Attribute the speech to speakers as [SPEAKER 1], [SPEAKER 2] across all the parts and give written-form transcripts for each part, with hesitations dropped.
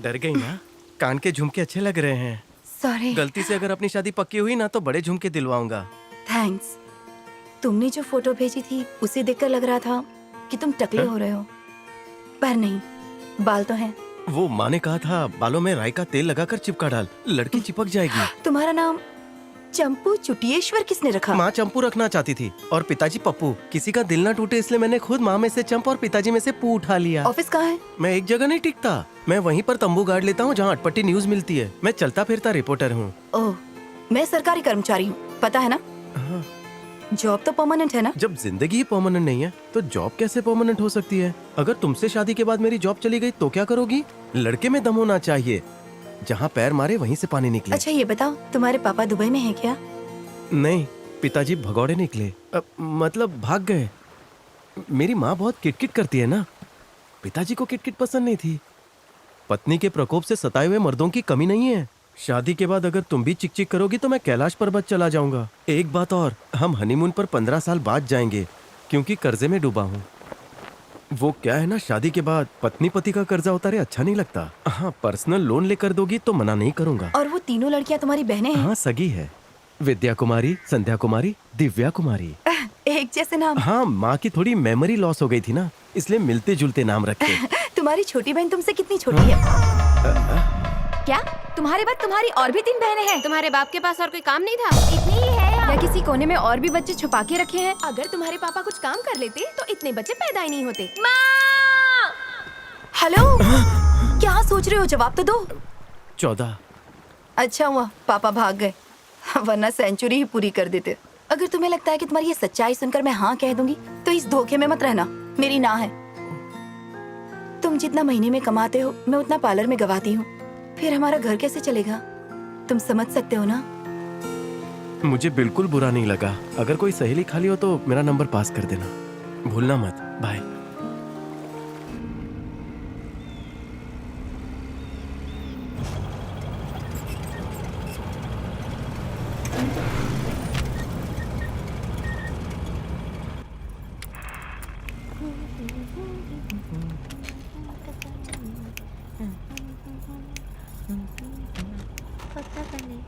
[SPEAKER 1] डर गई ना? कान के झुमके अच्छे लग रहे हैं।
[SPEAKER 2] सॉरी।
[SPEAKER 1] गलती से अगर अपनी शादी पक्की हुई ना तो बड़े झुमके दिलवाऊंगा।
[SPEAKER 2] थैंक्स। तुमने जो फोटो भेजी थी उसे देखकर लग रहा था कि तुम टकले हो रहे हो, पर नहीं, बाल तो हैं।
[SPEAKER 1] वो माँ ने कहा था बालों में राई का तेल लगाकर चिपका डाल, लड़की चिपक जाएगी।
[SPEAKER 2] तुम्हारा नाम चंपू चुटियेश्वर किसने रखा?
[SPEAKER 1] माँ चंपू रखना चाहती थी और पिताजी पप्पू। किसी का दिल ना टूटे इसलिए मैंने खुद माँ में से चंप और पिताजी में से पू उठा लिया।
[SPEAKER 2] ऑफिस कहाँ है?
[SPEAKER 1] मैं एक जगह नहीं टिकता, मैं वहीं पर तंबू गाड़ लेता हूँ जहाँ अटपटी न्यूज मिलती है। मैं चलता फिरता रिपोर्टर हूँ।
[SPEAKER 2] ओह, मैं सरकारी कर्मचारी हूँ, पता है ना?
[SPEAKER 1] हाँ।
[SPEAKER 2] जॉब तो परमानेंट है ना?
[SPEAKER 1] जब जिंदगी ही परमानेंट नहीं है तो जॉब कैसे परमानेंट हो सकती है? अगर तुमसे शादी के बाद मेरी जॉब चली गई तो क्या करोगी? लड़के में दम होना चाहिए, जहाँ पैर मारे वहीं से पानी निकले।
[SPEAKER 2] अच्छा ये बताओ, तुम्हारे पापा दुबई में हैं क्या?
[SPEAKER 1] नहीं, पिताजी भगौड़े निकले, मतलब भाग गए। मेरी माँ बहुत किटकिट करती है ना, पिताजी को किटकिट पसंद नहीं थी। पत्नी के प्रकोप से सताए हुए मर्दों की कमी नहीं है। शादी के बाद अगर तुम भी चिक चिक करोगी तो मैं कैलाश पर्वत चला जाऊंगा। एक बात और, हम हनीमून पर 15 साल बाद जाएंगे क्योंकि कर्जे में डूबा हूँ। वो क्या है ना, शादी के बाद पत्नी पति का कर्जा उतारे अच्छा नहीं लगता। हाँ, पर्सनल लोन लेकर दोगी तो मना नहीं करूंगा।
[SPEAKER 2] और वो तीनों लड़कियाँ तुम्हारी बहनें हैं?
[SPEAKER 1] हाँ, सगी है। विद्या कुमारी, संध्या कुमारी, दिव्या कुमारी।
[SPEAKER 2] एक जैसे नाम?
[SPEAKER 1] हाँ, माँ की थोड़ी मेमोरी लॉस हो गई थी ना, इसलिए मिलते जुलते नाम रखे।
[SPEAKER 2] तुम्हारी छोटी बहन तुमसे कितनी छोटी है?
[SPEAKER 3] क्या तुम्हारे बाद तुम्हारी और भी 3 बहनें हैं? तुम्हारे बाप के पास और कोई काम नहीं था? इतनी ही है यार। या किसी कोने में और भी बच्चे छुपा के रखे हैं? अगर तुम्हारे पापा कुछ काम कर लेते तो इतने बच्चे पैदा ही नहीं होते। माँ!
[SPEAKER 2] हेलो, क्या सोच रहे हो? जवाब तो दो।
[SPEAKER 1] 14।
[SPEAKER 2] अच्छा हुआ पापा भाग गए, वरना सेंचुरी ही पूरी कर देते। अगर तुम्हें लगता है कि तुम्हारी ये सच्चाई सुनकर मैं हाँ कह दूंगी तो इस धोखे में मत रहना, मेरी ना है। तुम जितना महीने में कमाते हो मैं उतना पार्लर में गवाती हूँ, फिर हमारा घर कैसे चलेगा? तुम समझ सकते हो ना?
[SPEAKER 1] मुझे बिल्कुल बुरा नहीं लगा। अगर कोई सहेली खाली हो तो मेरा नंबर पास कर देना, भूलना मत। बाय।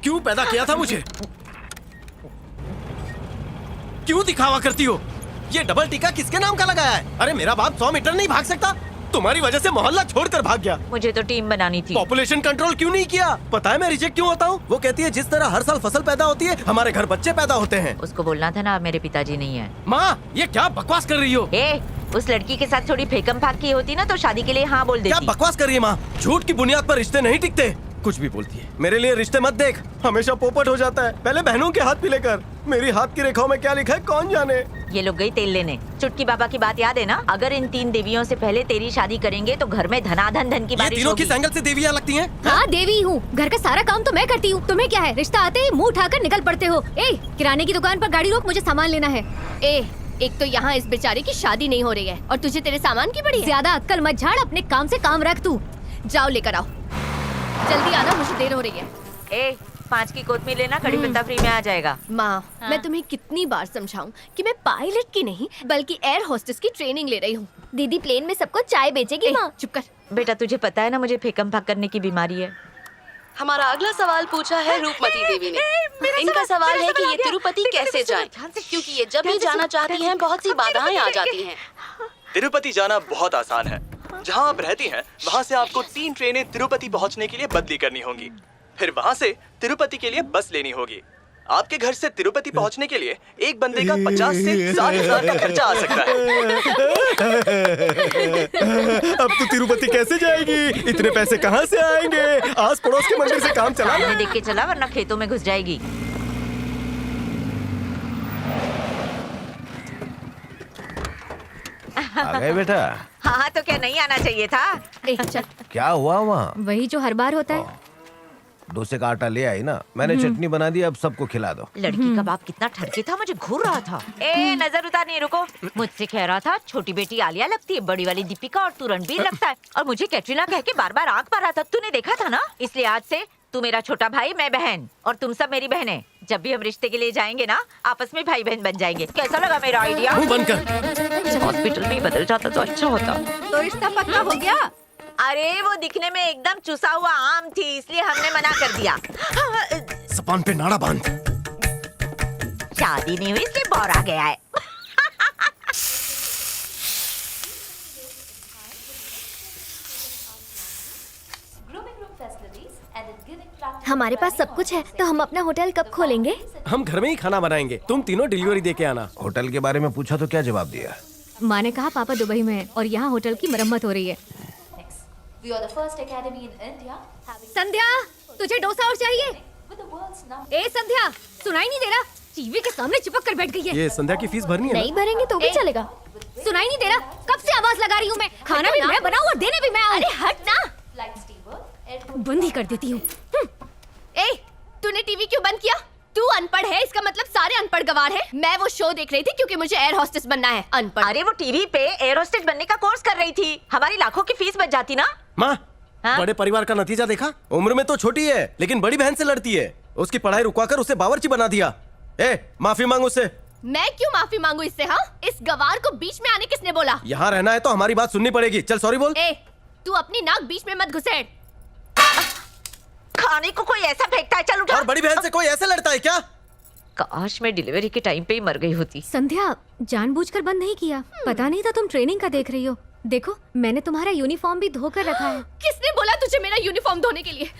[SPEAKER 1] क्यों पैदा किया था मुझे? क्यों दिखावा करती हो? ये डबल टीका किसके नाम का लगाया है? अरे मेरा बाप 100 मीटर नहीं भाग सकता, तुम्हारी वजह से मोहल्ला छोड़कर भाग गया।
[SPEAKER 4] मुझे तो टीम बनानी थी।
[SPEAKER 1] पॉपुलेशन कंट्रोल क्यों नहीं किया? पता है मैं रिजेक्ट क्यों होता हूँ? वो कहती है जिस तरह हर साल फसल पैदा होती है हमारे घर बच्चे पैदा होते हैं।
[SPEAKER 4] उसको बोलना था ना मेरे पिताजी नहीं है।
[SPEAKER 1] माँ, ये क्या बकवास कर रही हो?
[SPEAKER 4] उस लड़की के साथ थोड़ी फेकम फाक की होती ना तो शादी के लिए हाँ बोल देती।
[SPEAKER 1] क्या बकवास कर रही है माँ? झूठ की बुनियाद पर रिश्ते नहीं टिकते। कुछ भी बोलती है। मेरे लिए रिश्ते मत देख, हमेशा पोपट हो जाता है। पहले बहनों के हाथ पीले कर। मेरी हाथ की रेखाओं में क्या लिखा है कौन जाने।
[SPEAKER 4] ये लोग गई तेल लेने। चुटकी बाबा की बात याद है ना? अगर इन 3 देवियों से पहले तेरी शादी करेंगे तो घर में धनाधन धन की बारिश
[SPEAKER 1] तीनों
[SPEAKER 4] होगी।
[SPEAKER 1] किस एंगल से देवियाँ लगती हैं?
[SPEAKER 3] हाँ देवी हूँ, घर का सारा काम तो मैं करती हूँ। तुम्हें क्या है, रिश्ता आते ही मुँह उठाकर निकल पड़ते हो। किराने की दुकान पर गाड़ी रोक, मुझे सामान लेना है। एक तो यहाँ इस बेचारे की शादी नहीं हो रही है और तुझे तेरे सामान की बड़ी ज्यादा अक्कल मत झाड़, अपने काम से काम रख। तू जाओ लेकर आओ, जल्दी आना, मुझे देर हो रही है।
[SPEAKER 4] 5 की कोतमीर लेना, कड़ी पत्ता फ्री में आ जाएगा।
[SPEAKER 3] माँ, मैं तुम्हें कितनी बार समझाऊं कि मैं पायलट की नहीं बल्कि एयर होस्टेस की ट्रेनिंग ले रही हूँ। दीदी प्लेन में सबको चाय बेचेगी। माँ चुप कर।
[SPEAKER 4] बेटा तुझे पता है ना मुझे फेकम फाक करने की बीमारी है।
[SPEAKER 5] हमारा अगला सवाल पूछा है रूपमती देवी ने। इनका सवाल है कि ये तिरुपति कैसे जाएं? क्योंकि ये जब भी जाना चाहती हैं बहुत सी बाधाएं आ जाती हैं।
[SPEAKER 6] तिरुपति जाना बहुत आसान है। जहां आप रहती हैं वहां से आपको 3 ट्रेनें तिरुपति पहुंचने के लिए बदली करनी होंगी। फिर वहां से तिरुपति के लिए बस लेनी होगी। आपके घर से तिरुपति पहुंचने के लिए एक बंदे का 50 से 60,000 का खर्चा आ सकता है।
[SPEAKER 1] अब तो तिरुपति कैसे जाएगी? इतने पैसे कहाँ से आएंगे? आस पड़ोस के मंदिर से काम चला।
[SPEAKER 4] सामने देख के चला वरना खेतों में घुस जाएगी।
[SPEAKER 7] आ गए बेटा?
[SPEAKER 4] हाँ तो क्या नहीं आना चाहिए था?
[SPEAKER 3] चल।
[SPEAKER 7] क्या हुआ वहाँ?
[SPEAKER 3] वही जो हर बार होता है।
[SPEAKER 7] डोसे का आटा ले आई ना, मैंने चटनी बना दी, अब सबको खिला दो।
[SPEAKER 4] लड़की का बाप कितना ठरके था, मुझे घूर रहा था। नजर उतारने रुको। मुझसे कह रहा था छोटी बेटी आलिया लगती है, बड़ी वाली दीपिका और तू रणबीर लगता है, और मुझे कैटरीना कह के बार बार आंख मार रहा था। तूने देखा था ना? इसलिए आज से तू मेरा छोटा भाई, मैं बहन, और तुम सब मेरी बहनें। जब भी हम रिश्ते के लिए जाएंगे ना, आपस में भाई बहन बन जाएंगे। कैसा लगा मेरा आइडिया?
[SPEAKER 1] मुंह बंद कर।
[SPEAKER 4] हॉस्पिटल में ही बदल जाता तो अच्छा होता।
[SPEAKER 2] तो रिश्ता पक्का हो गया?
[SPEAKER 4] अरे वो दिखने में एकदम चुसा हुआ आम थी, इसलिए हमने मना कर दिया।
[SPEAKER 1] सपान पे नाड़ा बांध।
[SPEAKER 4] शादी नहीं हुई इसलिए बौरा गया है।
[SPEAKER 3] हमारे पास सब कुछ है, तो हम अपना होटल कब खोलेंगे?
[SPEAKER 1] हम घर में ही खाना बनाएंगे, तुम तीनों डिलीवरी दे के आना।
[SPEAKER 7] होटल के बारे में पूछा तो क्या जवाब दिया?
[SPEAKER 3] माँ ने कहा पापा दुबई में है और यहाँ होटल की मरम्मत हो रही है। संध्या, तुझे डोसा और चाहिए? ए संध्या, सुनाई नहीं दे रहा? टीवी के सामने चिपक कर बैठ गई है।
[SPEAKER 1] ये संध्या की फीस भरनी है
[SPEAKER 3] नहीं भरेंगे तो भी चलेगा। सुनाई नहीं दे रहा? कब से आवाज लगा रही हूँ मैं? खाना भी मैं बनाऊँ और देने भी मैं आऊँ। अरे हट ना, बंद ही कर देती हूँ।
[SPEAKER 8] ए, तूने टीवी क्यों बंद किया? तू अनपढ़ है, इसका मतलब सारे अनपढ़ गवार हैं। मैं वो शो देख रही थी क्योंकि मुझे एयर होस्टेस बनना है। अनपढ़।
[SPEAKER 4] अरे वो टीवी पे एयर होस्टेस बनने का कोर्स कर रही थी, हमारी लाखों की फीस बच जाती ना।
[SPEAKER 1] माँ,
[SPEAKER 4] हाँ?
[SPEAKER 1] बड़े परिवार का नतीजा देखा? उम्र में तो छोटी है लेकिन बड़ी बहन से लड़ती है। उसकी पढ़ाई रुकवाकर उसे बावर्ची बना दिया। माफी मांग उससे।
[SPEAKER 8] मैं क्यों माफी मांगू इससे? हाँ, इस गवार को बीच में आने किसने बोला?
[SPEAKER 1] यहाँ रहना है तो हमारी बात सुननी पड़ेगी। चल सॉरी बोल।
[SPEAKER 8] ए, तू अपनी नाक बीच में मत घुसेड़।
[SPEAKER 4] खाने को कोई ऐसा फेंकता है, चल उठा।
[SPEAKER 1] और बड़ी बहन से कोई ऐसे लड़ता है क्या?
[SPEAKER 4] काश मैं डिलीवरी के टाइम पे ही मर गई होती।
[SPEAKER 3] संध्या, जानबूझकर बंद नहीं किया। पता नहीं था तुम ट्रेनिंग का देख रही हो। देखो, मैंने तुम्हारा यूनिफॉर्म भी धोकर रखा है।
[SPEAKER 8] किसने बोला तुझे मेरा यूनिफॉर्म धोने के लिए?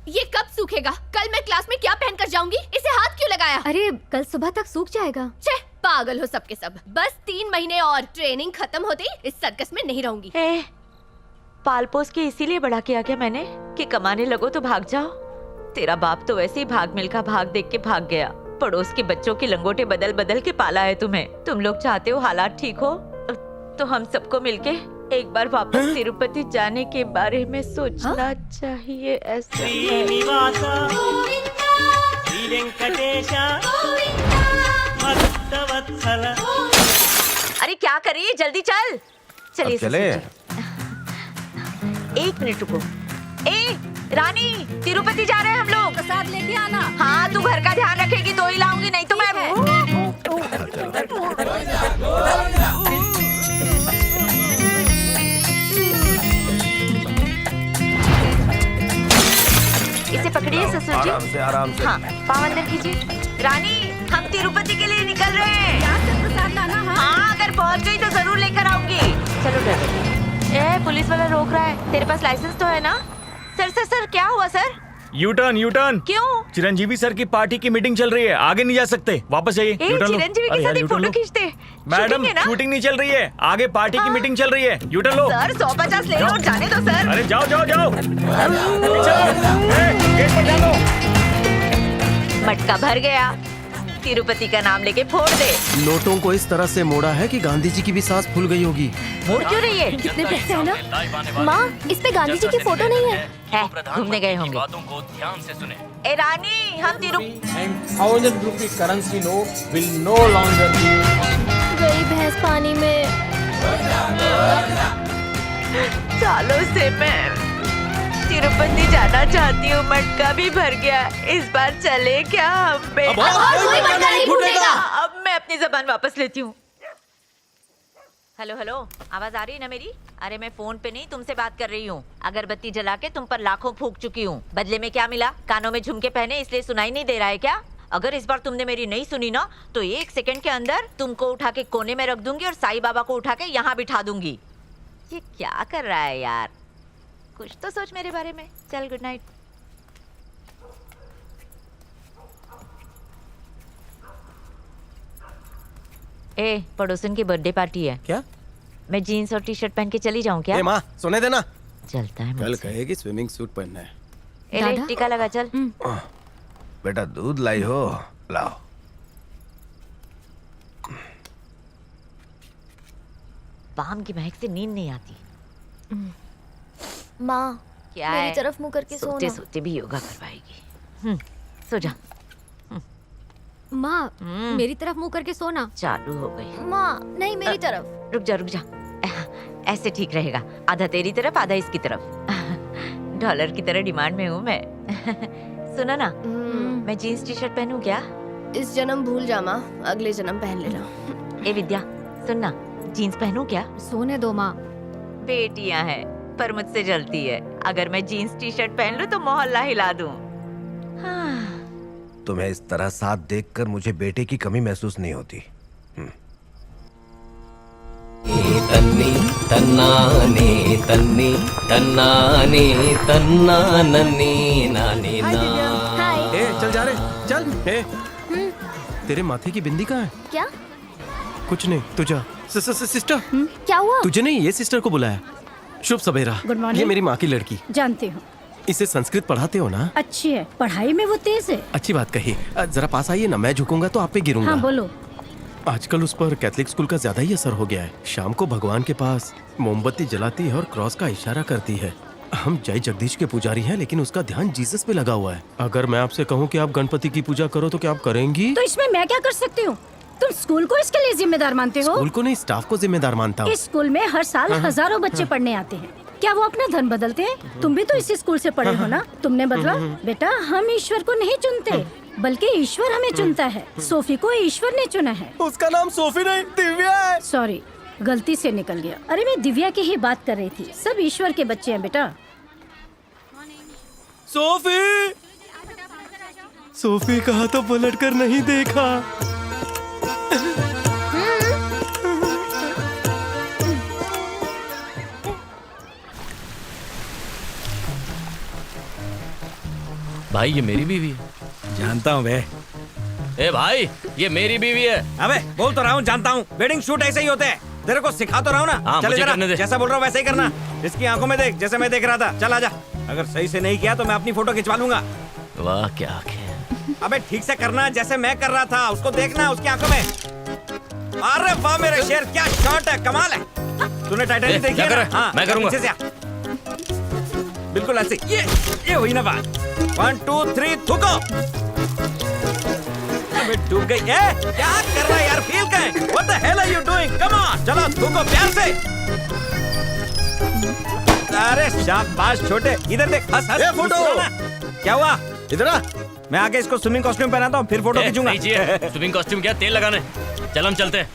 [SPEAKER 8] ये कब सूखेगा? कल मैं क्लास में क्या पहनकर जाऊंगी? इसे हाथ क्यों लगाया?
[SPEAKER 3] अरे कल सुबह तक सूख जाएगा।
[SPEAKER 8] छे, पागल हो सबके सब। बस 3 महीने और, ट्रेनिंग खत्म होते ही इस सर्कस में नहीं रहूंगी।
[SPEAKER 4] पाल पोस के इसीलिए बड़ा किया क्या मैंने कि कमाने लगो तो भाग जाओ। तेरा बाप तो वैसे ही भाग मिल्खा भाग देख के भाग गया। पड़ोस के बच्चों के लंगोटे बदल बदल के पाला है तुम्हें। तुम लोग चाहते हो हालात ठीक हो तो हम सबको मिलके एक बार वापस तिरुपति जाने के बारे में सोचना चाहिए। ऐसा
[SPEAKER 9] श्रीनिवास श्री वेंकटेश भक्तवत्सल।
[SPEAKER 4] अरे क्या करिए, जल्दी चल। चलिए
[SPEAKER 7] अब चले?
[SPEAKER 4] एक मिनट रुको। ए रानी, तिरुपति जा रहे हैं हम लोग।
[SPEAKER 2] साथ लेके आना।
[SPEAKER 4] हाँ, तू घर का ध्यान रखेगी तो ही लाऊंगी, नहीं तो मैं इसे पकड़िए ससुर जी।
[SPEAKER 7] आराम से आराम से।
[SPEAKER 4] हाँ, पाँव अंदर कीजिए। रानी, हम तिरुपति के लिए निकल रहे हैं।
[SPEAKER 2] साथ लाना।
[SPEAKER 4] हाँ, अगर पहुँच गई तो जरूर लेकर आऊंगी। चलो ड्राइवर। पुलिस वाला रोक रहा है। तेरे पास लाइसेंस तो है ना? सर सर सर, क्या हुआ सर?
[SPEAKER 9] U turn.
[SPEAKER 4] क्यों?
[SPEAKER 9] चिरंजीवी सर की पार्टी की मीटिंग चल रही है, आगे नहीं जा सकते, वापस जाइए।
[SPEAKER 4] चिरंजीवी के साथ एक फोटो खींचते।
[SPEAKER 9] मैडम, शूटिंग नहीं चल रही है, आगे पार्टी की मीटिंग चल रही है। यू टर्न लो।
[SPEAKER 4] सर 150 ले लो और जाने दो सर।
[SPEAKER 9] अरे जाओ। गेट पर ध्यान दो।
[SPEAKER 4] मटका भर गया। तिरुपति का नाम लेके फोड़ दे।
[SPEAKER 1] नोटों को इस तरह से मोड़ा है कि गांधी जी की भी सांस फूल गई होगी।
[SPEAKER 4] फोड़ क्यों रही है?
[SPEAKER 3] कितने पैसे है ना? माँ, इस पे गांधी जी की फोटो नहीं है।
[SPEAKER 4] घूमने गए होंगे।
[SPEAKER 9] बातों को ध्यान से सुने।
[SPEAKER 4] ए रानी, हम
[SPEAKER 10] and 1000 rupee currency note will no longer be
[SPEAKER 3] गई भैंस पानी में।
[SPEAKER 4] सालों से मैं तिरुपति जाना चाहती हूँ, मटका भी भर गया। इस बार चले क्या हम पे?
[SPEAKER 1] अब कोई मटका नहीं फूटेगा।
[SPEAKER 4] अब मैं अपनी जबान वापस लेती हूँ। हेलो, आवाज आ रही है ना मेरी? अरे मैं फोन पे नहीं, तुमसे बात कर रही हूँ। अगरबत्ती जला के तुम पर लाखों फूंक चुकी हूँ। बदले में क्या मिला? कानों में झुमके पहने इसलिए सुनाई नहीं दे रहा है क्या? अगर इस बार तुमने मेरी नहीं सुनी ना तो 1 सेकंड के अंदर तुमको उठा के कोने में रख दूंगी और साईं बाबा को उठा के यहाँ बिठा दूंगी। ये क्या कर रहा है यार? कुछ तो सोच मेरे बारे में। चल, गुड नाइट। पड़ोसन की बर्थडे पार्टी है।
[SPEAKER 1] क्या?
[SPEAKER 4] मैं जीन्स और टी-शर्ट पहन के चली जाऊं क्या?
[SPEAKER 1] माँ, सोने देना।
[SPEAKER 4] चलता है
[SPEAKER 1] कल
[SPEAKER 4] मुझसे।
[SPEAKER 1] कहेगी स्विमिंग सूट पहनना है।
[SPEAKER 4] ले, टीका लगा, चल।
[SPEAKER 7] बेटा दूध लाई हो, लाओ।
[SPEAKER 4] पाम की महक से नींद नहीं आती।
[SPEAKER 3] माँ,
[SPEAKER 4] क्या
[SPEAKER 3] मेरी
[SPEAKER 4] है?
[SPEAKER 3] तरफ मुंह करके
[SPEAKER 4] सोते
[SPEAKER 3] सोना।
[SPEAKER 4] सोते भी योगा करवाएगी। सो जा।
[SPEAKER 3] माँ, मेरी तरफ मुंह करके सोना।
[SPEAKER 4] चालू हो गई।
[SPEAKER 3] माँ, नहीं मेरी तरफ।
[SPEAKER 4] रुक जा। ऐसे ठीक रहेगा। आधा तेरी तरफ, आधा इसकी तरफ। डॉलर की तरह डिमांड में हूँ मैं। सुनो ना, मैं जीन्स टी शर्ट पहनूं क्या?
[SPEAKER 8] इस जन्म भूल जा माँ, अगले जन्म पहन लेना।
[SPEAKER 4] ए विद्या, सुन ना, जीन्स पहनूं क्या?
[SPEAKER 3] सोने दो माँ।
[SPEAKER 4] बेटियां हैं पर मुझसे जलती है। अगर मैं जीन्स टी शर्ट पहन लूं तो मोहल्ला हिला दूं। हाँ।
[SPEAKER 7] तुम्हें इस तरह साथ देखकर मुझे बेटे की कमी महसूस नहीं होती।
[SPEAKER 11] तन्नी तन्नाने तन्नी तन्नाने तन्नानन्नी नानी ना।
[SPEAKER 1] ए चल जा रे, चल। ए तेरे माथे की बिंदी कहाँ है?
[SPEAKER 3] क्या?
[SPEAKER 1] कुछ नहीं, तू जा। सिस्टर,
[SPEAKER 3] क्या हुआ?
[SPEAKER 1] तुझे नहीं ये सिस्टर को बुलाया। शुभ सवेरा।
[SPEAKER 12] Good morning.
[SPEAKER 1] ये मेरी माँ की लड़की।
[SPEAKER 12] जानती हूँ।
[SPEAKER 1] इसे संस्कृत पढ़ाते हो ना?
[SPEAKER 12] अच्छी है, पढ़ाई में वो तेज है।
[SPEAKER 1] अच्छी बात कही। जरा पास आइए ना, मैं झुकूंगा तो आप पे गिरूंगा।
[SPEAKER 12] हाँ बोलो।
[SPEAKER 1] आजकल उस पर कैथलिक स्कूल का ज्यादा ही असर हो गया है। शाम को भगवान के पास मोमबत्ती जलाती है और क्रॉस का इशारा करती है। हम जय जगदीश के पुजारी हैं, लेकिन उसका ध्यान जीसस पे लगा हुआ है। अगर मैं आपसे कहूँ कि आप गणपति की पूजा करो तो क्या आप करेंगी?
[SPEAKER 12] तो इसमें मैं क्या कर सकती हूँ? तुम स्कूल को इसके लिए जिम्मेदार मानते हो?
[SPEAKER 1] स्कूल को नहीं, स्टाफ को जिम्मेदार मानता हूँ।
[SPEAKER 12] इस स्कूल में हर साल हजारों बच्चे पढ़ने आते हैं। क्या वो अपना धन बदलते हैं? तुम भी तो इसी स्कूल से पढ़े हो ना? तुमने बदला? बेटा, हम ईश्वर को नहीं चुनते, बल्कि ईश्वर हमें चुनता है। सोफी को ईश्वर ने चुना है।
[SPEAKER 1] उसका नाम सोफी नहीं, दिव्या है।
[SPEAKER 12] सॉरी, गलती से निकल गया। अरे मैं दिव्या की ही बात कर रही थी। सब ईश्वर के बच्चे हैं बेटा।
[SPEAKER 1] सोफी, सोफी कहा तो पलट कर नहीं देखा।
[SPEAKER 11] भाई ये मेरी बीवी है।
[SPEAKER 9] जानता हूँ बे।
[SPEAKER 11] ए भाई ये मेरी बीवी है।
[SPEAKER 9] अबे बोल तो रहा हूँ, जानता हूँ। वेडिंग शूट ऐसे ही होते हैं। तेरे को सिखा तो रहा हूँ ना।
[SPEAKER 11] हाँ,
[SPEAKER 9] चल
[SPEAKER 11] मुझे
[SPEAKER 9] इधर आ।
[SPEAKER 11] करने दे।
[SPEAKER 9] जैसा बोल रहा हूँ वैसे ही करना। इसकी आंखों में देख, जैसे मैं देख रहा था। चल आजा। अगर सही से नहीं किया तो मैं अपनी फोटो खिंचवा लूंगा।
[SPEAKER 11] वाह क्या आंखें।
[SPEAKER 9] अबे ठीक से करना, जैसे मैं कर रहा था। उसको देखना, उसकी आंखों में। अरे वाह मेरे शेर, क्या शॉट है, कमाल है। तूने टाइटैनिक देखी है ना? हाँ,
[SPEAKER 11] मैं करूंगा।
[SPEAKER 9] पीछे से आ। बिल्कुल ऐसे। ये हुई ना बात। 1 2 3 थूको। अबे डूब गई। क्या कर रहा है यार? फील का है। What the hell are you doing? Come on, चलो थूको प्यार से। अरे शाबाश छोटे, इधर देख। हंस हंस।
[SPEAKER 7] फोटो।
[SPEAKER 9] क्या हुआ?
[SPEAKER 7] इधर आ।
[SPEAKER 9] मैं आके इसको स्विमिंग कॉस्ट्यूम पहनाता हूँ, फिर फोटो खींचूंगा।
[SPEAKER 11] स्विमिंग कॉस्ट्यूम क्या, तेल लगाने। चल हम चलते हैं।